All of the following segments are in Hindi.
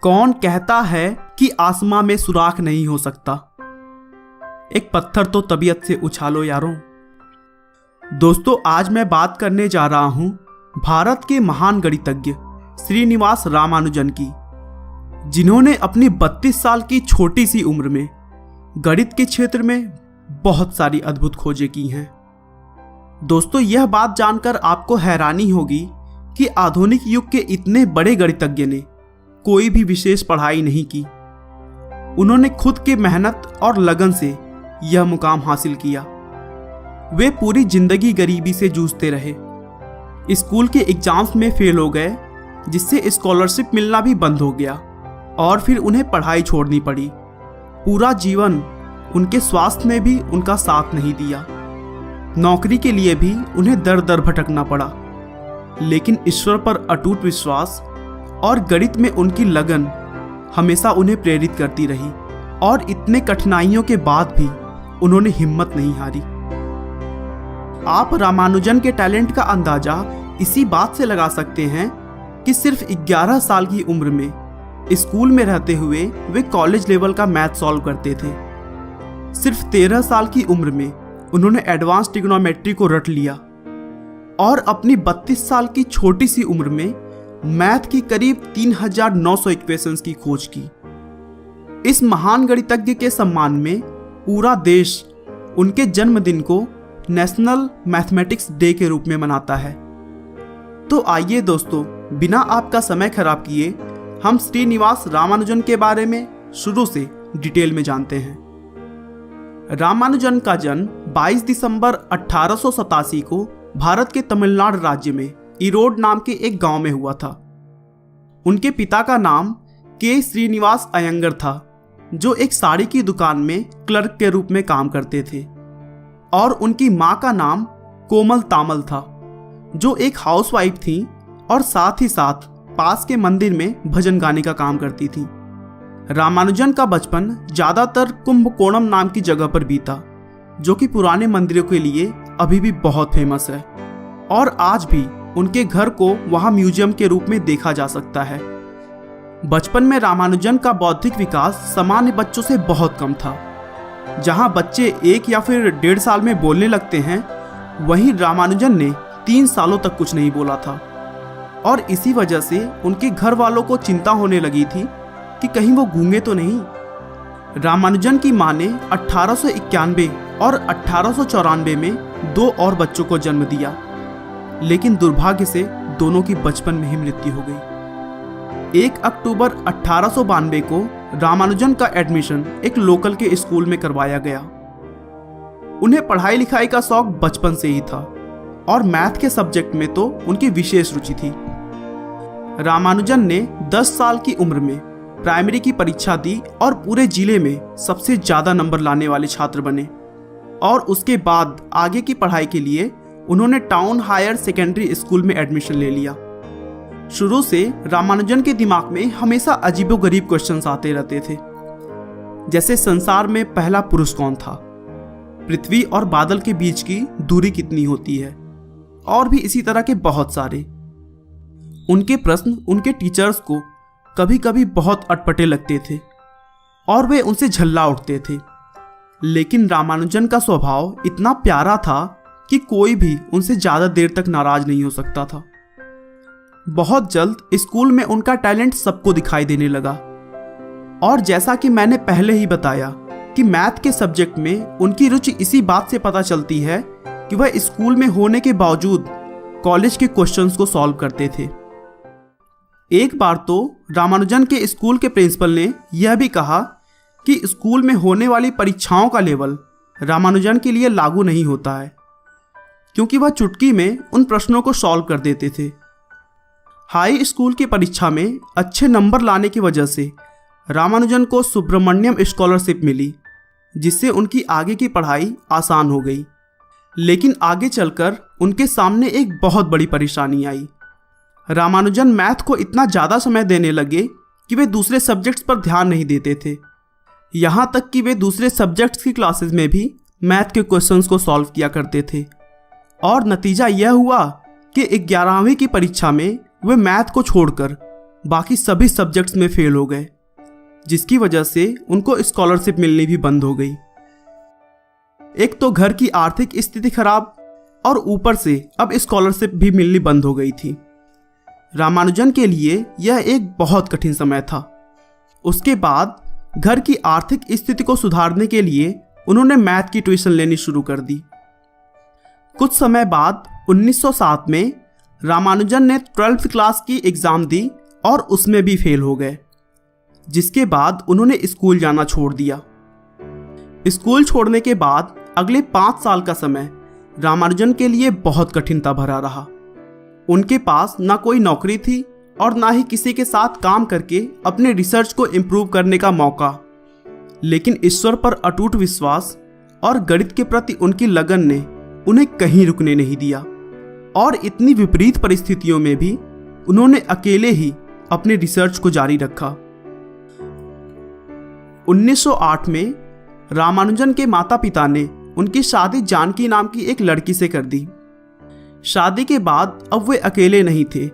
कौन कहता है कि आसमां में सुराख नहीं हो सकता। एक पत्थर तो तबीयत से उछालो यारों। दोस्तों, आज मैं बात करने जा रहा हूं भारत के महान गणितज्ञ श्रीनिवास रामानुजन की, जिन्होंने अपनी 32 साल की छोटी सी उम्र में गणित के क्षेत्र में बहुत सारी अद्भुत खोजें की हैं। दोस्तों, यह बात जानकर आपको हैरानी होगी कि आधुनिक युग के इतने बड़े गणितज्ञ ने कोई भी विशेष पढ़ाई नहीं की। उन्होंने खुद के मेहनत और लगन से यह मुकाम हासिल किया। वे पूरी जिंदगी गरीबी से जूझते रहे, स्कूल के एग्जाम्स में फेल हो गए, जिससे स्कॉलरशिप मिलना भी बंद हो गया और फिर उन्हें पढ़ाई छोड़नी पड़ी। पूरा जीवन उनके स्वास्थ्य ने भी उनका साथ नहीं दिया। नौकरी के लिए भी उन्हें दर दर भटकना पड़ा, लेकिन ईश्वर पर अटूट विश्वास और गणित में उनकी लगन हमेशा उन्हें प्रेरित करती रही और इतने कठिनाइयों के बाद भी उन्होंने हिम्मत नहीं हारी। आप रामानुजन के टैलेंट का अंदाजा इसी बात से लगा सकते हैं कि सिर्फ 11 साल की उम्र में स्कूल में रहते हुए वे कॉलेज लेवल का मैथ सॉल्व करते थे। सिर्फ 13 साल की उम्र में उन्होंने एडवांस ट्रिग्नोमेट्री को रट लिया और अपनी 32 साल की छोटी सी उम्र में मैथ की करीब 3900 इक्वेशंस की खोज की। इस महान गणितज्ञ के सम्मान में पूरा देश उनके जन्मदिन को नेशनल मैथमेटिक्स डे के रूप में मनाता है। तो आइए दोस्तों, बिना आपका समय खराब किए हम श्रीनिवास रामानुजन के बारे में शुरू से डिटेल में जानते हैं। रामानुजन का जन्म 22 दिसंबर 1887 को भारत के तमिलनाडु राज्य में इरोड नाम के एक गांव में हुआ था। उनके पिता का नाम के श्रीनिवास अयंगर था, जो एक साड़ी की दुकान में क्लर्क के रूप में काम करते थे, और उनकी मां का नाम कोमल तामल था, जो एक हाउसवाइफ थी और साथ ही साथ पास के मंदिर में भजन गाने का काम करती थी। रामानुजन का बचपन ज्यादातर कुंभकोणम नाम की जगह पर बीता, जो कि पुराने मंदिरों के लिए अभी भी बहुत फेमस है और आज भी उनके घर को वहां म्यूजियम के रूप में देखा जा सकता है। बचपन में रामानुजन का बौद्धिक विकास सामान्य बच्चों से बहुत कम था। जहां बच्चे 1 या फिर 1.5 साल में बोलने लगते हैं, वहीं रामानुजन ने 3 सालों तक कुछ नहीं बोला था और इसी वजह से उनके घर वालों को चिंता होने लगी थी कि कहीं वो गूंगे तो नहीं। रामानुजन की मां ने 1891 और 1894 में 2 और बच्चों को जन्म दिया, लेकिन दुर्भाग्य से दोनों की बचपन में ही मृत्यु हो गई। 1 अक्टूबर 1892 को रामानुजन का एडमिशन एक लोकल के स्कूल में करवाया गया। उन्हें पढ़ाई लिखाई का शौक बचपन से ही था और मैथ के सब्जेक्ट में तो उनकी विशेष रुचि थी। रामानुजन ने 10 साल की उम्र में प्राइमरी की परीक्षा दी और पूरे जिले में सबसे ज्यादा नंबर लाने वाले छात्र बने, और उसके बाद आगे की पढ़ाई के लिए उन्होंने टाउन हायर सेकेंडरी स्कूल में एडमिशन ले लिया। शुरू से रामानुजन के दिमाग में हमेशा अजीबोगरीब क्वेश्चंस आते रहते थे, जैसे संसार में पहला पुरुष कौन था, पृथ्वी और बादल के बीच की दूरी कितनी होती है, और भी इसी तरह के बहुत सारे। उनके प्रश्न उनके टीचर्स को कभी कभी बहुत अटपटे लगते थे और वे उनसे झल्ला उठते थे, लेकिन रामानुजन का स्वभाव इतना प्यारा था कि कोई भी उनसे ज़्यादा देर तक नाराज नहीं हो सकता था। बहुत जल्द स्कूल में उनका टैलेंट सबको दिखाई देने लगा, और जैसा कि मैंने पहले ही बताया कि मैथ के सब्जेक्ट में उनकी रुचि इसी बात से पता चलती है कि वह स्कूल में होने के बावजूद कॉलेज के क्वेश्चंस को सॉल्व करते थे। एक बार तो रामानुजन के स्कूल के प्रिंसिपल ने यह भी कहा कि स्कूल में होने वाली परीक्षाओं का लेवल रामानुजन के लिए लागू नहीं होता है, क्योंकि वह चुटकी में उन प्रश्नों को सॉल्व कर देते थे। हाई स्कूल की परीक्षा में अच्छे नंबर लाने की वजह से रामानुजन को सुब्रमण्यम स्कॉलरशिप मिली, जिससे उनकी आगे की पढ़ाई आसान हो गई। लेकिन आगे चलकर उनके सामने एक बहुत बड़ी परेशानी आई। रामानुजन मैथ को इतना ज़्यादा समय देने लगे कि वे दूसरे सब्जेक्ट्स पर ध्यान नहीं देते थे। यहाँ तक कि वे दूसरे सब्जेक्ट्स की क्लासेस में भी मैथ के क्वेश्चंस को सॉल्व किया करते थे, और नतीजा यह हुआ कि 11वीं की परीक्षा में वे मैथ को छोड़कर बाकी सभी सब्जेक्ट्स में फेल हो गए, जिसकी वजह से उनको स्कॉलरशिप मिलनी भी बंद हो गई। एक तो घर की आर्थिक स्थिति खराब और ऊपर से अब स्कॉलरशिप भी मिलनी बंद हो गई थी। रामानुजन के लिए यह एक बहुत कठिन समय था। उसके बाद घर की आर्थिक स्थिति को सुधारने के लिए उन्होंने मैथ की ट्यूशन लेनी शुरू कर दी। कुछ समय बाद 1907 में रामानुजन ने 12th क्लास की एग्ज़ाम दी और उसमें भी फेल हो गए, जिसके बाद उन्होंने स्कूल जाना छोड़ दिया। स्कूल छोड़ने के बाद अगले 5 साल का समय रामानुजन के लिए बहुत कठिनता भरा रहा। उनके पास ना कोई नौकरी थी और ना ही किसी के साथ काम करके अपने रिसर्च को इम्प्रूव करने का मौका। लेकिन ईश्वर पर अटूट विश्वास और गणित के प्रति उनकी लगन ने उन्हें कहीं रुकने नहीं दिया और इतनी विपरीत परिस्थितियों में भी उन्होंने अकेले ही अपने रिसर्च को जारी रखा। 1908 में रामानुजन के माता पिता ने उनकी शादी जानकी नाम की एक लड़की से कर दी। शादी के बाद अब वे अकेले नहीं थे,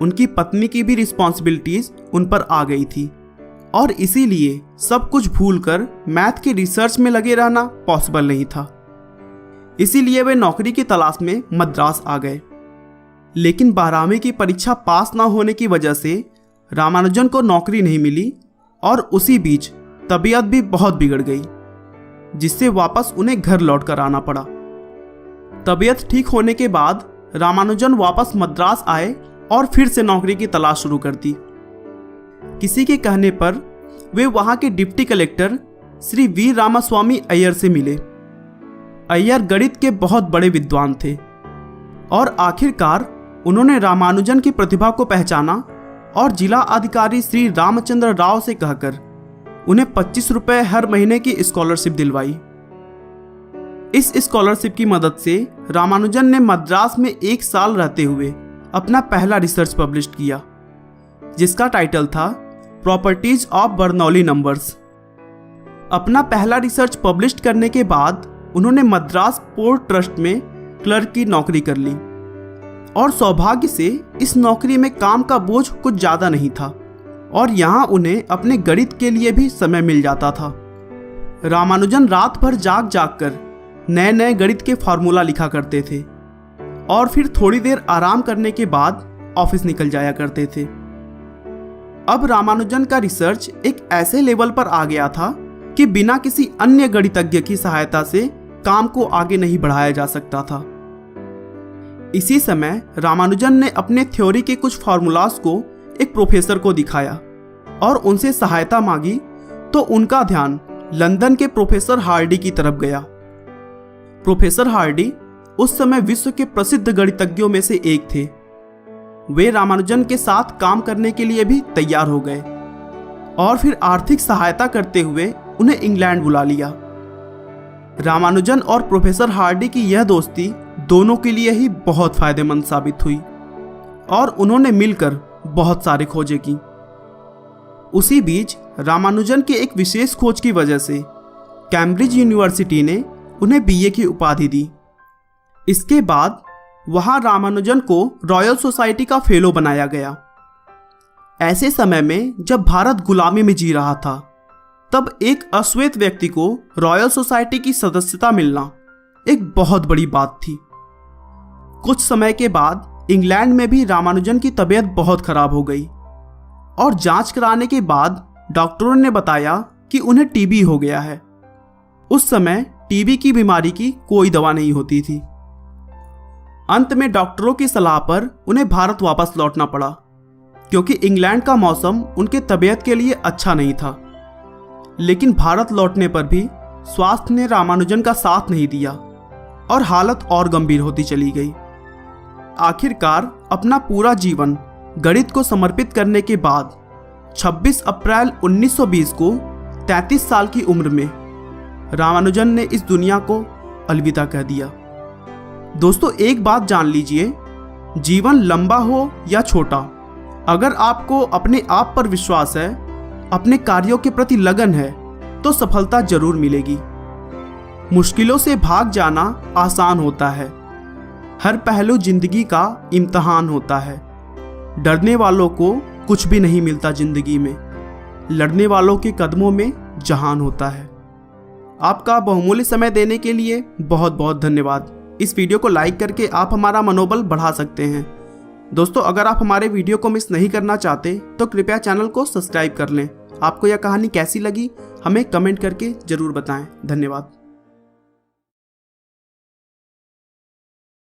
उनकी पत्नी की भी रिस्पॉन्सिबिलिटीज उन पर आ गई थी और इसीलिए सब कुछ भूलकर मैथ के रिसर्च में लगे रहना पॉसिबल नहीं था। इसीलिए वे नौकरी की तलाश में मद्रास आ गए। लेकिन 12वीं की परीक्षा पास ना होने की वजह से रामानुजन को नौकरी नहीं मिली और उसी बीच तबीयत भी बहुत बिगड़ गई, जिससे वापस उन्हें घर लौट कर आना पड़ा। तबीयत ठीक होने के बाद रामानुजन वापस मद्रास आए और फिर से नौकरी की तलाश शुरू कर दी। किसी के कहने पर वे वहां के deputy collector Shri V Ramaswamy Iyer से मिले। अय्यर गणित के बहुत बड़े विद्वान थे और आखिरकार उन्होंने रामानुजन की प्रतिभा को पहचाना और जिला अधिकारी श्री रामचंद्र राव से कहकर उन्हें 25 रुपए हर महीने की स्कॉलरशिप दिलवाई। इस स्कॉलरशिप की मदद से रामानुजन ने मद्रास में 1 साल रहते हुए अपना पहला रिसर्च पब्लिश किया, जिसका टाइटल था प्रॉपर्टीज ऑफ बर्नौली नंबर्स। अपना पहला रिसर्च पब्लिश करने के बाद उन्होंने मद्रास पोर्ट ट्रस्ट में क्लर्क की नौकरी कर ली और सौभाग्य से इस नौकरी में काम का बोझ कुछ ज़्यादा नहीं था और यहाँ उन्हें अपने गणित के लिए भी समय मिल जाता था। रामानुजन रात भर जाग जाग कर नए नए गणित के फार्मूला लिखा करते थे और फिर थोड़ी देर आराम करने के बाद ऑफिस निकल जाया करते थे। अब रामानुजन का रिसर्च एक ऐसे लेवल पर आ गया था कि बिना किसी अन्य गणितज्ञ की सहायता से काम को आगे नहीं बढ़ाया जा सकता था। इसी समय रामानुजन ने अपने थ्योरी के कुछ फार्मूलास को एक प्रोफेसर को दिखाया और उनसे सहायता मांगी, तो उनका ध्यान लंदन के प्रोफेसर हार्डी की तरफ गया। प्रोफेसर हार्डी उस समय विश्व के प्रसिद्ध गणितज्ञों में से एक थे। वे रामानुजन के साथ काम करने के लिए भी तैयार हो गए और फिर आर्थिक सहायता करते हुए उन्हें इंग्लैंड बुला लिया। रामानुजन और प्रोफेसर हार्डी की यह दोस्ती दोनों के लिए ही बहुत फायदेमंद साबित हुई और उन्होंने मिलकर बहुत सारे खोजें की। उसी बीच रामानुजन के एक विशेष खोज की वजह से कैम्ब्रिज यूनिवर्सिटी ने उन्हें बीए की उपाधि दी। इसके बाद वहां रामानुजन को रॉयल सोसाइटी का फेलो बनाया गया। ऐसे समय में जब भारत गुलामी में जी रहा था, तब एक अश्वेत व्यक्ति को रॉयल सोसाइटी की सदस्यता मिलना एक बहुत बड़ी बात थी। कुछ समय के बाद इंग्लैंड में भी रामानुजन की तबीयत बहुत खराब हो गई और जांच कराने के बाद डॉक्टरों ने बताया कि उन्हें टीबी हो गया है। उस समय टीबी की बीमारी की कोई दवा नहीं होती थी। अंत में डॉक्टरों की सलाह पर उन्हें भारत वापस लौटना पड़ा, क्योंकि इंग्लैंड का मौसम उनके तबीयत के लिए अच्छा नहीं था। लेकिन भारत लौटने पर भी स्वास्थ्य ने रामानुजन का साथ नहीं दिया और हालत और गंभीर होती चली गई। आखिरकार अपना पूरा जीवन गणित को समर्पित करने के बाद 26 अप्रैल 1920 को 33 साल की उम्र में रामानुजन ने इस दुनिया को अलविदा कह दिया। दोस्तों, एक बात जान लीजिए, जीवन लंबा हो या छोटा, अगर आपको अपने आप पर विश्वास है, अपने कार्यों के प्रति लगन है, तो सफलता जरूर मिलेगी। मुश्किलों से भाग जाना आसान होता है। हर पहलू जिंदगी का इम्तिहान होता है। डरने वालों को कुछ भी नहीं मिलता जिंदगी में, लड़ने वालों के कदमों में जहान होता है। आपका बहुमूल्य समय देने के लिए बहुत बहुत धन्यवाद। इस वीडियो को लाइक करके आप हमारा मनोबल बढ़ा सकते हैं। दोस्तों, अगर आप हमारे वीडियो को मिस नहीं करना चाहते तो कृपया चैनल को सब्सक्राइब कर लें। आपको यह कहानी कैसी लगी हमें कमेंट करके जरूर बताएं। धन्यवाद।